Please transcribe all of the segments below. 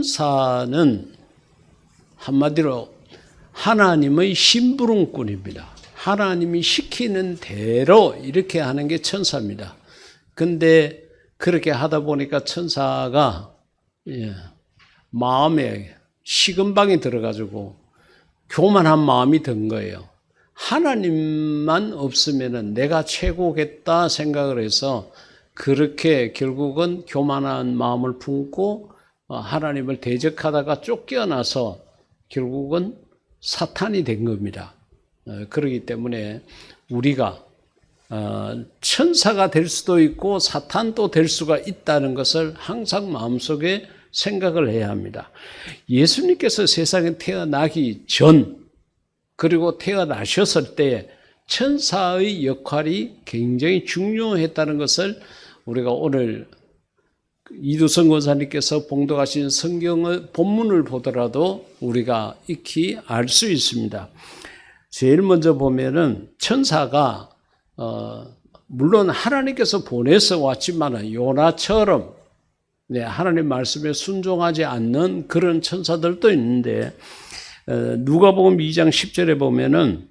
천사는 한마디로 하나님의 심부름꾼입니다. 하나님이 시키는 대로 이렇게 하는 게 천사입니다. 근데 그렇게 하다 보니까 천사가 마음에 식은방이 들어가지고 교만한 마음이 든 거예요. 하나님만 없으면 내가 최고겠다 생각을 해서 그렇게 결국은 교만한 마음을 품고 하나님을 대적하다가 쫓겨나서 결국은 사탄이 된 겁니다. 그렇기 때문에 우리가 천사가 될 수도 있고 사탄도 될 수가 있다는 것을 항상 마음속에 생각을 해야 합니다. 예수님께서 세상에 태어나기 전 그리고 태어나셨을 때 천사의 역할이 굉장히 중요했다는 것을 우리가 오늘 이두성 권사님께서 봉독하신 성경의 본문을 보더라도 우리가 익히 알 수 있습니다. 제일 먼저 보면은 천사가 물론 하나님께서 보내서 왔지만 요나처럼 하나님 말씀에 순종하지 않는 그런 천사들도 있는데 누가복음 2장 10절에 보면은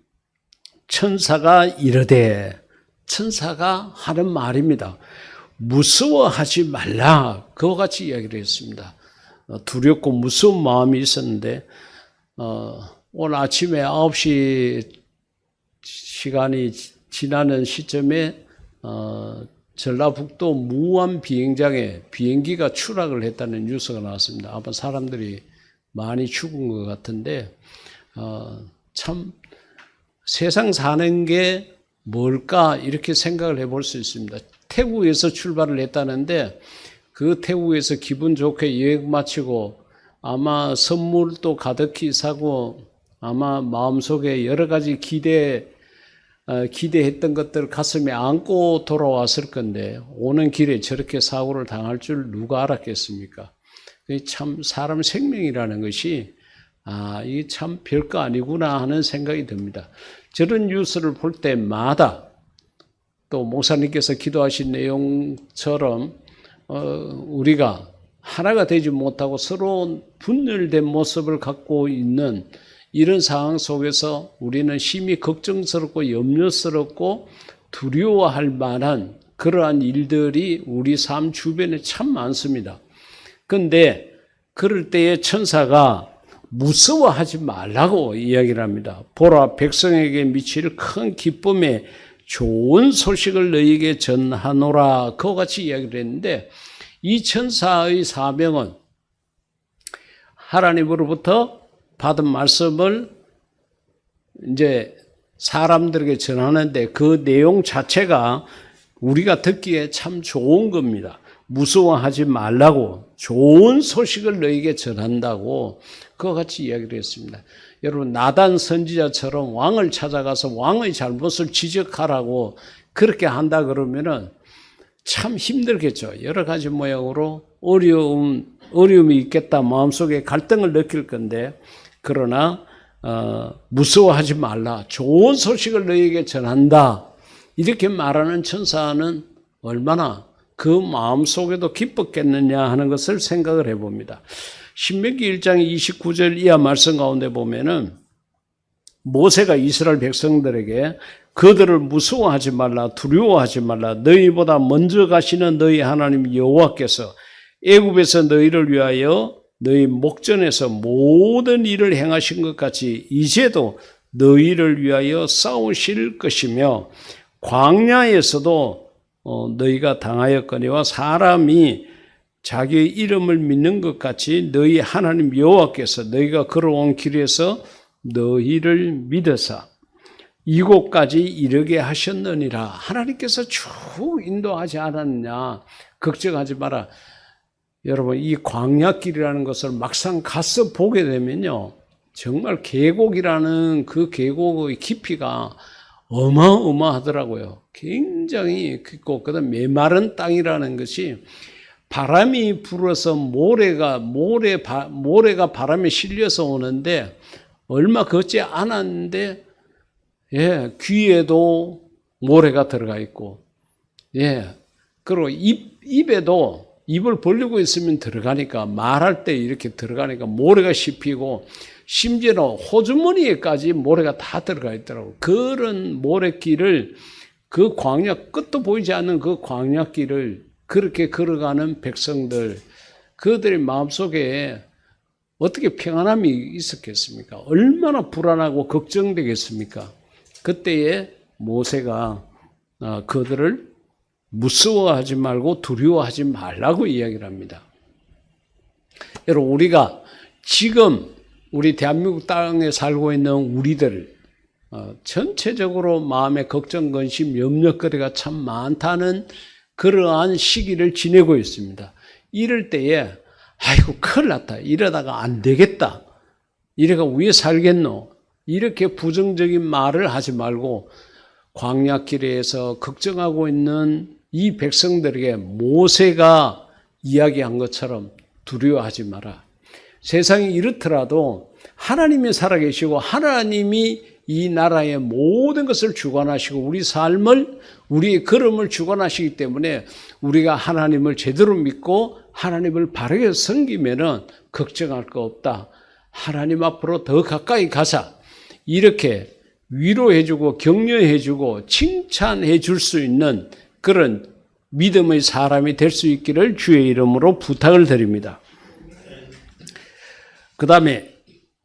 천사가 이르되 천사가 하는 말입니다. 무서워하지 말라. 그와 같이 이야기를 했습니다. 두렵고 무서운 마음이 있었는데 오늘 아침에 9시 시간이 지나는 시점에 전라북도 무안 비행장에 비행기가 추락을 했다는 뉴스가 나왔습니다. 아마 사람들이 많이 죽은 것 같은데 참 세상 사는 게 뭘까 이렇게 생각을 해볼 수 있습니다. 태국에서 출발을 했다는데 그 태국에서 기분 좋게 여행 마치고 아마 선물도 가득히 사고 아마 마음속에 여러 가지 기대했던 것들을 가슴에 안고 돌아왔을 건데 오는 길에 저렇게 사고를 당할 줄 누가 알았겠습니까? 참 사람 생명이라는 것이 이게 참 별거 아니구나 하는 생각이 듭니다. 저런 뉴스를 볼 때마다 또 목사님께서 기도하신 내용처럼 우리가 하나가 되지 못하고 서로 분열된 모습을 갖고 있는 이런 상황 속에서 우리는 심히 걱정스럽고 염려스럽고 두려워할 만한 그러한 일들이 우리 삶 주변에 참 많습니다. 그런데 그럴 때에 천사가 무서워하지 말라고 이야기를 합니다. 보라, 백성에게 미칠 큰 기쁨에 좋은 소식을 너희에게 전하노라. 그와 같이 이야기를 했는데 이 천사의 사명은 하나님으로부터 받은 말씀을 이제 사람들에게 전하는데 그 내용 자체가 우리가 듣기에 참 좋은 겁니다. 무서워하지 말라고 좋은 소식을 너희에게 전한다고 그와 같이 이야기를 했습니다. 여러분 나단 선지자처럼 왕을 찾아가서 왕의 잘못을 지적하라고 그렇게 한다 그러면은 참 힘들겠죠. 여러 가지 모양으로 어려움이 있겠다. 마음속에 갈등을 느낄 건데 그러나 무서워하지 말라. 좋은 소식을 너희에게 전한다. 이렇게 말하는 천사는 얼마나 그 마음속에도 기뻤겠느냐 하는 것을 생각을 해봅니다. 신명기 1장 29절 이하 말씀 가운데 보면은 모세가 이스라엘 백성들에게 그들을 무서워하지 말라 두려워하지 말라 너희보다 먼저 가시는 너희 하나님 여호와께서 애굽에서 너희를 위하여 너희 목전에서 모든 일을 행하신 것 같이 이제도 너희를 위하여 싸우실 것이며 광야에서도 너희가 당하였거니와 사람이 자기의 이름을 믿는 것 같이 너희 하나님 여호와께서 너희가 걸어온 길에서 너희를 믿으사 이곳까지 이르게 하셨느니라. 하나님께서 쭉 인도하지 않았느냐. 걱정하지 마라. 여러분 이 광야길이라는 것을 막상 가서 보게 되면요 정말 계곡이라는 그 계곡의 깊이가 어마어마하더라고요. 굉장히 깊고 그다음 메마른 땅이라는 것이 바람이 불어서 모래가 바람에 실려서 오는데 얼마 걷지 않았는데 귀에도 모래가 들어가 있고 그리고 입을 벌리고 있으면 들어가니까, 말할 때 이렇게 들어가니까 모래가 씹히고, 심지어는 호주머니에까지 모래가 다 들어가 있더라고요. 그런 모래길을, 그 광야, 끝도 보이지 않는 그 광야길을 그렇게 걸어가는 백성들, 그들의 마음속에 어떻게 평안함이 있었겠습니까? 얼마나 불안하고 걱정되겠습니까? 그때에 모세가 그들을 무서워하지 말고 두려워하지 말라고 이야기를 합니다. 여러분, 우리가 지금 우리 대한민국 땅에 살고 있는 우리들 전체적으로 마음의 걱정, 근심, 염려거리가 참 많다는 그러한 시기를 지내고 있습니다. 이럴 때에 아이고 큰일 났다, 이러다가 안 되겠다, 이래가 왜 살겠노, 이렇게 부정적인 말을 하지 말고 광야길에서 걱정하고 있는 이 백성들에게 모세가 이야기한 것처럼 두려워하지 마라. 세상이 이렇더라도 하나님이 살아계시고 하나님이 이 나라의 모든 것을 주관하시고 우리 삶을, 우리의 걸음을 주관하시기 때문에 우리가 하나님을 제대로 믿고 하나님을 바르게 섬기면은 걱정할 거 없다. 하나님 앞으로 더 가까이 가자. 이렇게 위로해주고 격려해주고 칭찬해 줄 수 있는 그런 믿음의 사람이 될 수 있기를 주의 이름으로 부탁을 드립니다. 그 다음에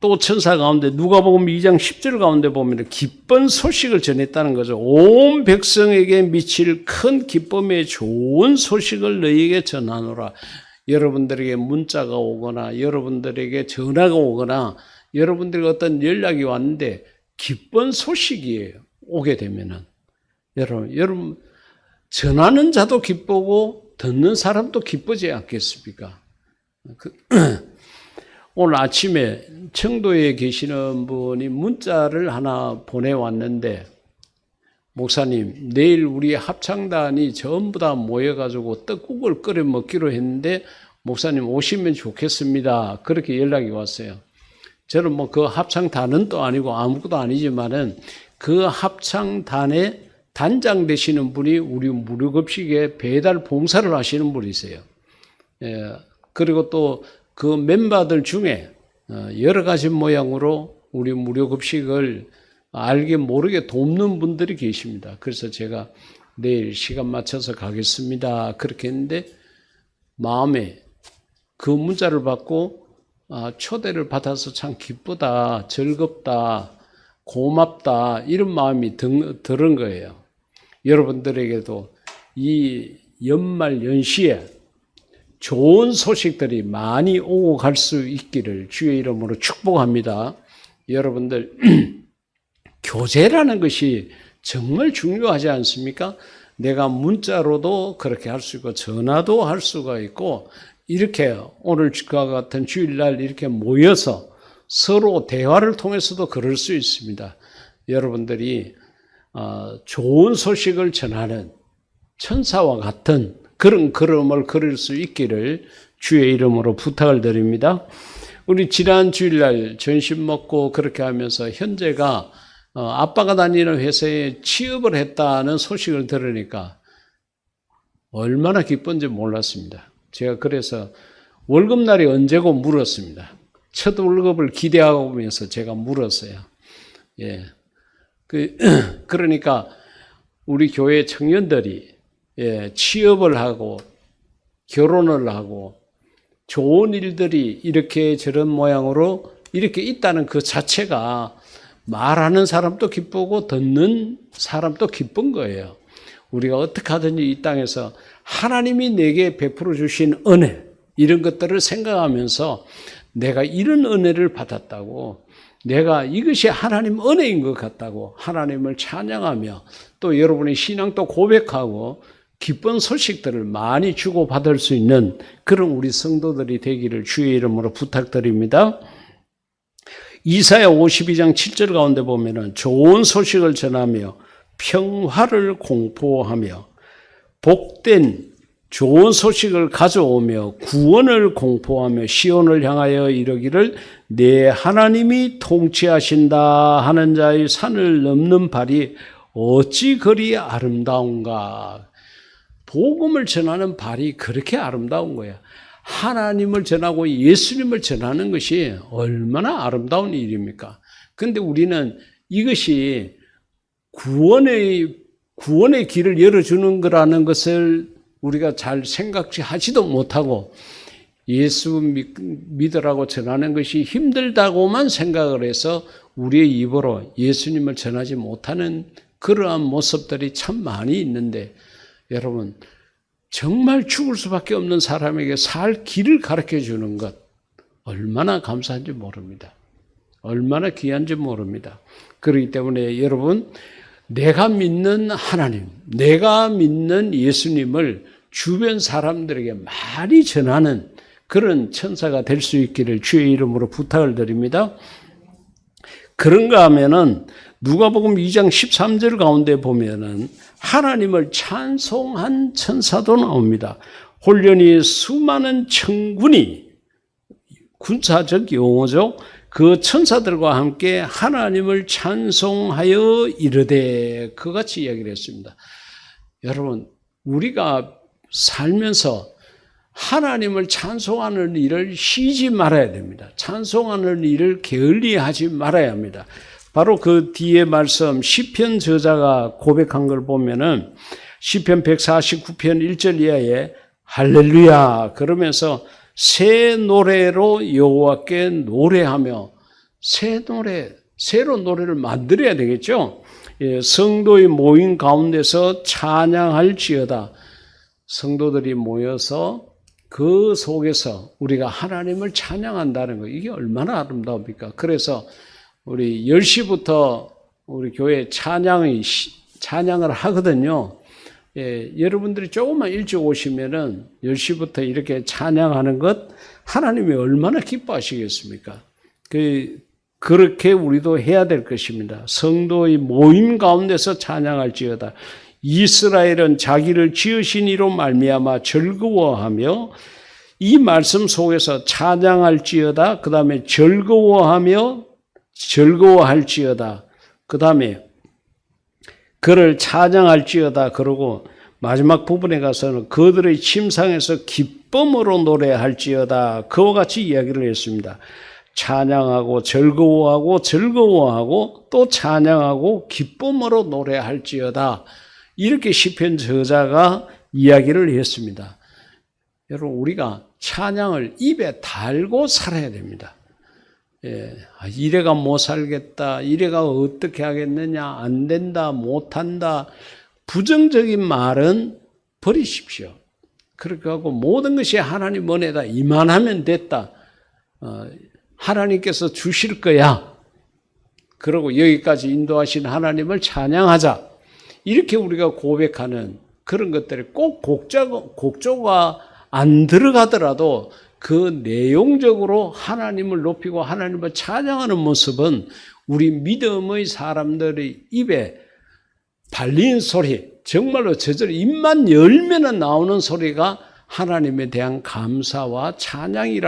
또 천사 가운데 누가복음 2장 10절 가운데 보면 기쁜 소식을 전했다는 거죠. 온 백성에게 미칠 큰 기쁨의 좋은 소식을 너희에게 전하노라. 여러분들에게 문자가 오거나 여러분들에게 전화가 오거나 여러분들에게 어떤 연락이 왔는데 기쁜 소식이에요. 오게 되면은 여러분 전하는 자도 기쁘고 듣는 사람도 기쁘지 않겠습니까? 오늘 아침에 청도에 계시는 분이 문자를 하나 보내왔는데, 목사님, 내일 우리 합창단이 전부 다 모여가지고 떡국을 끓여 먹기로 했는데 목사님 오시면 좋겠습니다. 그렇게 연락이 왔어요. 저는 뭐 그 합창단은 또 아니고 아무것도 아니지만은 그 합창단의 단장 되시는 분이 우리 무료급식에 배달 봉사를 하시는 분이세요. 그리고 또 그 멤버들 중에 여러 가지 모양으로 우리 무료급식을 알게 모르게 돕는 분들이 계십니다. 그래서 제가 내일 시간 맞춰서 가겠습니다. 그렇게 했는데 마음에 그 문자를 받고 초대를 받아서 참 기쁘다, 즐겁다, 고맙다 이런 마음이 들은 거예요. 여러분들에게도 이 연말 연시에 좋은 소식들이 많이 오고 갈 수 있기를 주의 이름으로 축복합니다. 여러분들 교제라는 것이 정말 중요하지 않습니까? 내가 문자로도 그렇게 할 수 있고 전화도 할 수가 있고 이렇게 오늘과 같은 주일날 이렇게 모여서 서로 대화를 통해서도 그럴 수 있습니다. 여러분들이 좋은 소식을 전하는 천사와 같은 그런 걸음을 걸을 수 있기를 주의 이름으로 부탁을 드립니다. 우리 지난 주일날 점심 먹고 그렇게 하면서 현재가 아빠가 다니는 회사에 취업을 했다는 소식을 들으니까 얼마나 기쁜지 몰랐습니다. 제가 그래서 월급날이 언제고 물었습니다. 첫 월급을 기대하면서 제가 물었어요. 예. 그러니까 우리 교회 청년들이 취업을 하고 결혼을 하고 좋은 일들이 이렇게 저런 모양으로 이렇게 있다는 그 자체가 말하는 사람도 기쁘고 듣는 사람도 기쁜 거예요. 우리가 어떻게 하든지 이 땅에서 하나님이 내게 베풀어 주신 은혜 이런 것들을 생각하면서 내가 이런 은혜를 받았다고, 내가 이것이 하나님 은혜인 것 같다고 하나님을 찬양하며 또 여러분의 신앙도 고백하고 기쁜 소식들을 많이 주고받을 수 있는 그런 우리 성도들이 되기를 주의 이름으로 부탁드립니다. 이사야 52장 7절 가운데 보면은 좋은 소식을 전하며 평화를 공포하며 복된 좋은 소식을 가져오며 구원을 공포하며 시온을 향하여 이르기를 내 하나님이 통치하신다 하는 자의 산을 넘는 발이 어찌 그리 아름다운가. 복음을 전하는 발이 그렇게 아름다운 거야. 하나님을 전하고 예수님을 전하는 것이 얼마나 아름다운 일입니까? 그런데 우리는 이것이 구원의 길을 열어주는 거라는 것을 우리가 잘 생각하지도 못하고 예수 믿으라고 전하는 것이 힘들다고만 생각을 해서 우리의 입으로 예수님을 전하지 못하는 그러한 모습들이 참 많이 있는데, 여러분 정말 죽을 수밖에 없는 사람에게 살 길을 가르쳐 주는 것 얼마나 감사한지 모릅니다. 얼마나 귀한지 모릅니다. 그렇기 때문에 여러분, 내가 믿는 하나님, 내가 믿는 예수님을 주변 사람들에게 많이 전하는 그런 천사가 될 수 있기를 주의 이름으로 부탁을 드립니다. 그런가 하면은 누가복음 2장 13절 가운데 보면은 하나님을 찬송한 천사도 나옵니다. 홀련히 수많은 천군이, 군사적 용어죠. 그 천사들과 함께 하나님을 찬송하여 이르되, 그같이 이야기를 했습니다. 여러분, 우리가 살면서 하나님을 찬송하는 일을 쉬지 말아야 됩니다. 찬송하는 일을 게을리하지 말아야 합니다. 바로 그 뒤에 말씀, 시편 저자가 고백한 걸 보면은 시편 149편 1절 이하에 할렐루야 그러면서 새 노래로 여호와께 노래하며, 새로 노래를 만들어야 되겠죠. 예, 성도의 모임 가운데서 찬양할지어다. 성도들이 모여서 그 속에서 우리가 하나님을 찬양한다는 거, 이게 얼마나 아름다웁니까? 그래서 우리 10시부터 우리 교회 찬양을 하거든요. 예, 여러분들이 조금만 일찍 오시면은 10시부터 이렇게 찬양하는 것 하나님이 얼마나 기뻐하시겠습니까? 그렇게 우리도 해야 될 것입니다. 성도의 모임 가운데서 찬양할지어다. 이스라엘은 자기를 지으신 이로 말미암아 즐거워하며, 이 말씀 속에서 찬양할지어다, 그 다음에 즐거워할지어다, 그 다음에 그를 찬양할지어다, 그러고 마지막 부분에 가서는 그들의 침상에서 기쁨으로 노래할지어다, 그와 같이 이야기를 했습니다. 찬양하고 즐거워하고 또 찬양하고 기쁨으로 노래할지어다, 이렇게 시편 저자가 이야기를 했습니다. 여러분, 우리가 찬양을 입에 달고 살아야 됩니다. 예, 이래가 못 살겠다, 이래가 어떻게 하겠느냐, 안 된다, 못한다, 부정적인 말은 버리십시오. 그렇게 하고 모든 것이 하나님 은혜다, 이만하면 됐다, 하나님께서 주실 거야, 그러고 여기까지 인도하신 하나님을 찬양하자, 이렇게 우리가 고백하는 그런 것들이 꼭 곡조가 안 들어가더라도 그 내용적으로 하나님을 높이고 하나님을 찬양하는 모습은 우리 믿음의 사람들의 입에 발린 소리, 정말로 저절로 입만 열면은 나오는 소리가 하나님에 대한 감사와 찬양이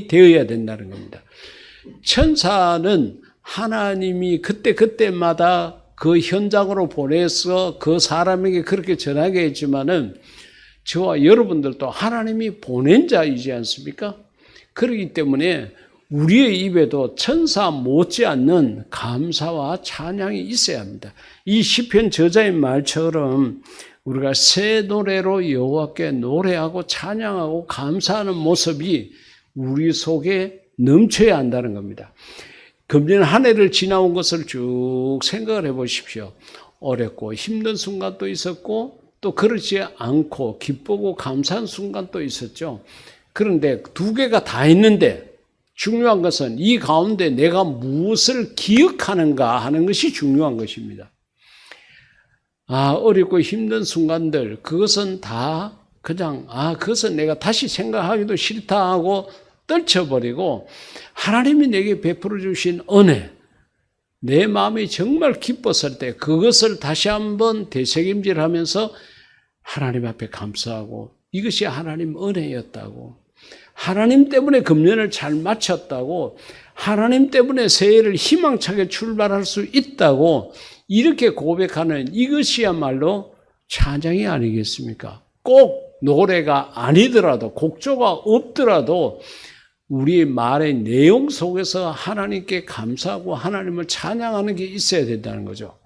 되어야 된다는 겁니다. 천사는 하나님이 그때마다 그 현장으로 보내서 그 사람에게 그렇게 전하게 했지만은 저와 여러분들도 하나님이 보낸 자이지 않습니까? 그렇기 때문에 우리의 입에도 천사 못지않는 감사와 찬양이 있어야 합니다. 이 시편 저자의 말처럼 우리가 새 노래로 여호와께 노래하고 찬양하고 감사하는 모습이 우리 속에 넘쳐야 한다는 겁니다. 금년 한 해를 지나온 것을 쭉 생각을 해 보십시오. 어렵고 힘든 순간도 있었고 또 그렇지 않고 기쁘고 감사한 순간도 있었죠. 그런데 두 개가 다 있는데 중요한 것은 이 가운데 내가 무엇을 기억하는가 하는 것이 중요한 것입니다. 어렵고 힘든 순간들, 그것은 다 그냥 그것은 내가 다시 생각하기도 싫다 하고 떨쳐버리고 하나님이 내게 베풀어 주신 은혜, 내 마음이 정말 기뻤을 때 그것을 다시 한번 되새김질하면서 하나님 앞에 감사하고, 이것이 하나님 은혜였다고, 하나님 때문에 금년을 잘 마쳤다고, 하나님 때문에 새해를 희망차게 출발할 수 있다고, 이렇게 고백하는 이것이야말로 찬양이 아니겠습니까? 꼭 노래가 아니더라도, 곡조가 없더라도 우리 말의 내용 속에서 하나님께 감사하고 하나님을 찬양하는 게 있어야 된다는 거죠.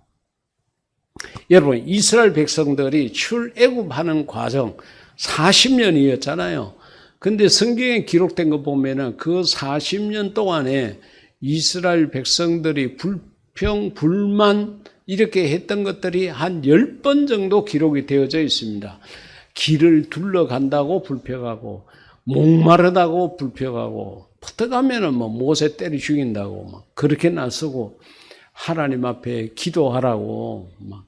여러분, 이스라엘 백성들이 출애굽하는 과정 40년이었잖아요. 근데 성경에 기록된 거 보면은 그 40년 동안에 이스라엘 백성들이 불평, 불만 이렇게 했던 것들이 한 10번 정도 기록이 되어져 있습니다. 길을 둘러간다고 불평하고, 목마르다고 불평하고, 퍼뜩하면은 모세 때려 죽인다고 막 그렇게 나서고, 하나님 앞에 기도하라고 막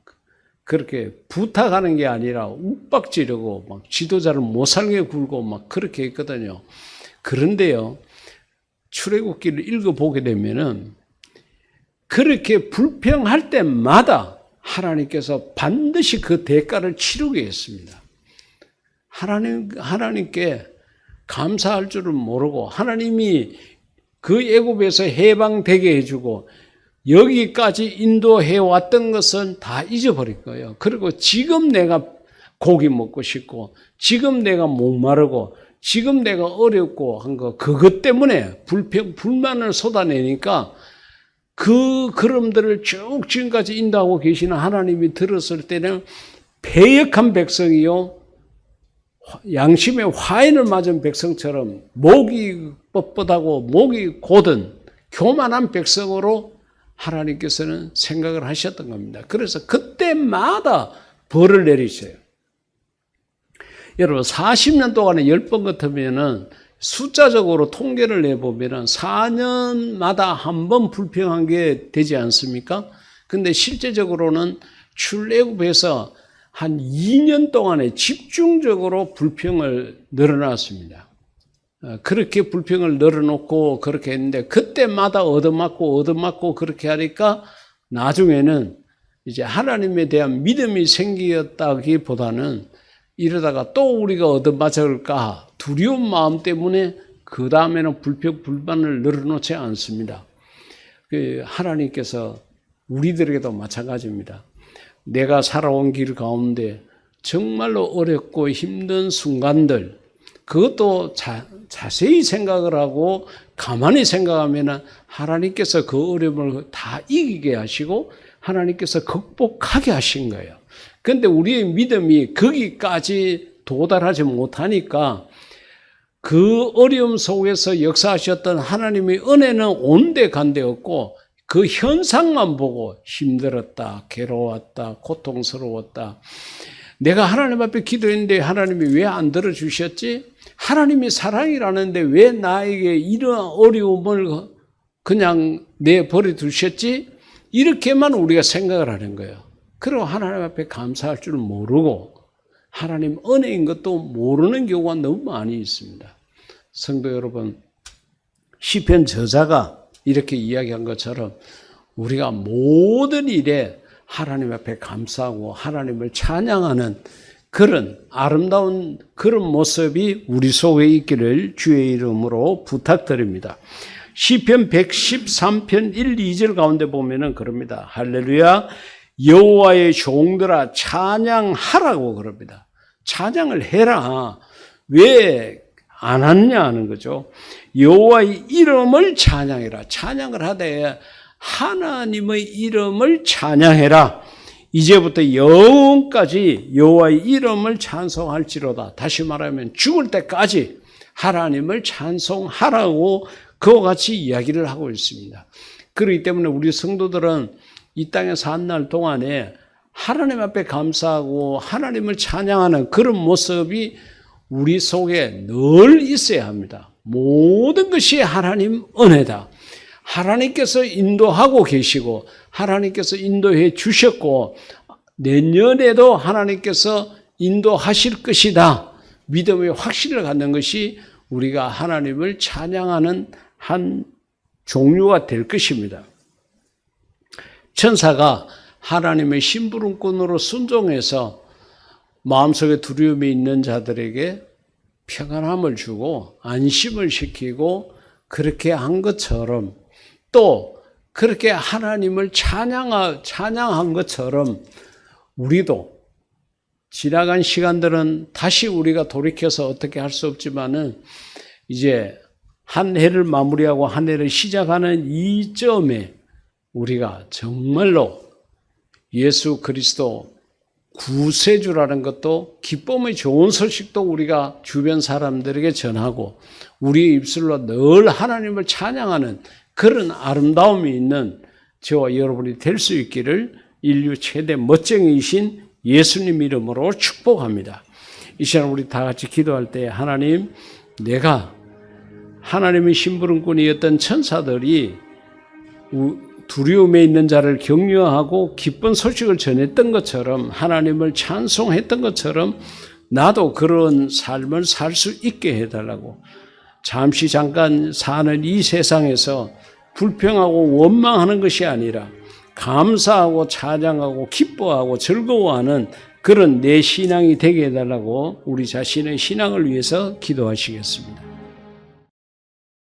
그렇게 부탁하는 게 아니라 욱박지르고 막 지도자를 못 살게 굴고 막 그렇게 했거든요. 그런데요, 출애굽기를 읽어보게 되면은 그렇게 불평할 때마다 하나님께서 반드시 그 대가를 치르게 했습니다. 하나님께 감사할 줄은 모르고 하나님이 그 애굽에서 해방되게 해주고 여기까지 인도해 왔던 것은 다 잊어버릴 거예요. 그리고 지금 내가 고기 먹고 싶고 지금 내가 목마르고 지금 내가 어렵고 한 거 그것 때문에 불평, 불만을 쏟아내니까 그 그름들을 쭉 지금까지 인도하고 계시는 하나님이 들었을 때는 패역한 백성이요, 양심에 화인을 맞은 백성처럼 목이 뻣뻣하고 목이 곧은 교만한 백성으로 하나님께서는 생각을 하셨던 겁니다. 그래서 그때마다 벌을 내리셔요. 여러분, 40년 동안에 10번 같으면은 숫자적으로 통계를 내보면은 4년마다 한 번 불평한 게 되지 않습니까? 근데 실제적으로는 출애굽에서 한 2년 동안에 집중적으로 불평을 늘어놨습니다. 그렇게 불평을 늘어놓고 그렇게 했는데 그때마다 얻어맞고 그렇게 하니까 나중에는 이제 하나님에 대한 믿음이 생겼다기보다는 이러다가 또 우리가 얻어맞을까 두려운 마음 때문에 그 다음에는 불평, 불만을 늘어놓지 않습니다. 하나님께서 우리들에게도 마찬가지입니다. 내가 살아온 길 가운데 정말로 어렵고 힘든 순간들, 그것도 자세히 생각을 하고 가만히 생각하면 하나님께서 그 어려움을 다 이기게 하시고 하나님께서 극복하게 하신 거예요. 그런데 우리의 믿음이 거기까지 도달하지 못하니까 그 어려움 속에서 역사하셨던 하나님의 은혜는 온데간데 없고 그 현상만 보고 힘들었다, 괴로웠다, 고통스러웠다. 내가 하나님 앞에 기도했는데 하나님이 왜 안 들어주셨지? 하나님이 사랑이라는데 왜 나에게 이런 어려움을 그냥 내버려 두셨지? 이렇게만 우리가 생각을 하는 거예요. 그리고 하나님 앞에 감사할 줄 모르고 하나님 은혜인 것도 모르는 경우가 너무 많이 있습니다. 성도 여러분, 시편 저자가 이렇게 이야기한 것처럼 우리가 모든 일에 하나님 앞에 감사하고 하나님을 찬양하는 그런 아름다운 그런 모습이 우리 속에 있기를 주의 이름으로 부탁드립니다. 시편 113편 1, 2절 가운데 보면은 그럽니다. 할렐루야, 여호와의 종들아 찬양하라고 그럽니다. 찬양을 해라. 왜 안 하느냐 하는 거죠. 여호와의 이름을 찬양해라. 찬양을 하되 하나님의 이름을 찬양해라. 이제부터 영원까지 여호와의 이름을 찬송할지로다. 다시 말하면 죽을 때까지 하나님을 찬송하라고 그와 같이 이야기를 하고 있습니다. 그렇기 때문에 우리 성도들은 이 땅에 산 날 동안에 하나님 앞에 감사하고 하나님을 찬양하는 그런 모습이 우리 속에 늘 있어야 합니다. 모든 것이 하나님 은혜다. 하나님께서 인도하고 계시고 하나님께서 인도해 주셨고 내년에도 하나님께서 인도하실 것이다. 믿음의 확신을 갖는 것이 우리가 하나님을 찬양하는 한 종류가 될 것입니다. 천사가 하나님의 심부름꾼으로 순종해서 마음속에 두려움이 있는 자들에게 평안함을 주고 안심을 시키고 그렇게 한 것처럼 또 그렇게 하나님을 찬양한 것처럼 우리도 지나간 시간들은 다시 우리가 돌이켜서 어떻게 할 수 없지만은 이제 한 해를 마무리하고 한 해를 시작하는 이 점에 우리가 정말로 예수 그리스도 구세주라는 것도 기쁨의 좋은 소식도 우리가 주변 사람들에게 전하고 우리의 입술로 늘 하나님을 찬양하는 그런 아름다움이 있는 저와 여러분이 될 수 있기를 인류 최대 멋쟁이이신 예수님 이름으로 축복합니다. 이 시간 우리 다 같이 기도할 때 하나님, 내가 하나님의 심부름꾼이었던 천사들이 두려움에 있는 자를 격려하고 기쁜 소식을 전했던 것처럼 하나님을 찬송했던 것처럼 나도 그런 삶을 살 수 있게 해달라고, 잠시 잠깐 사는 이 세상에서 불평하고 원망하는 것이 아니라 감사하고 찬양하고 기뻐하고 즐거워하는 그런 내 신앙이 되게 해달라고 우리 자신의 신앙을 위해서 기도하시겠습니다.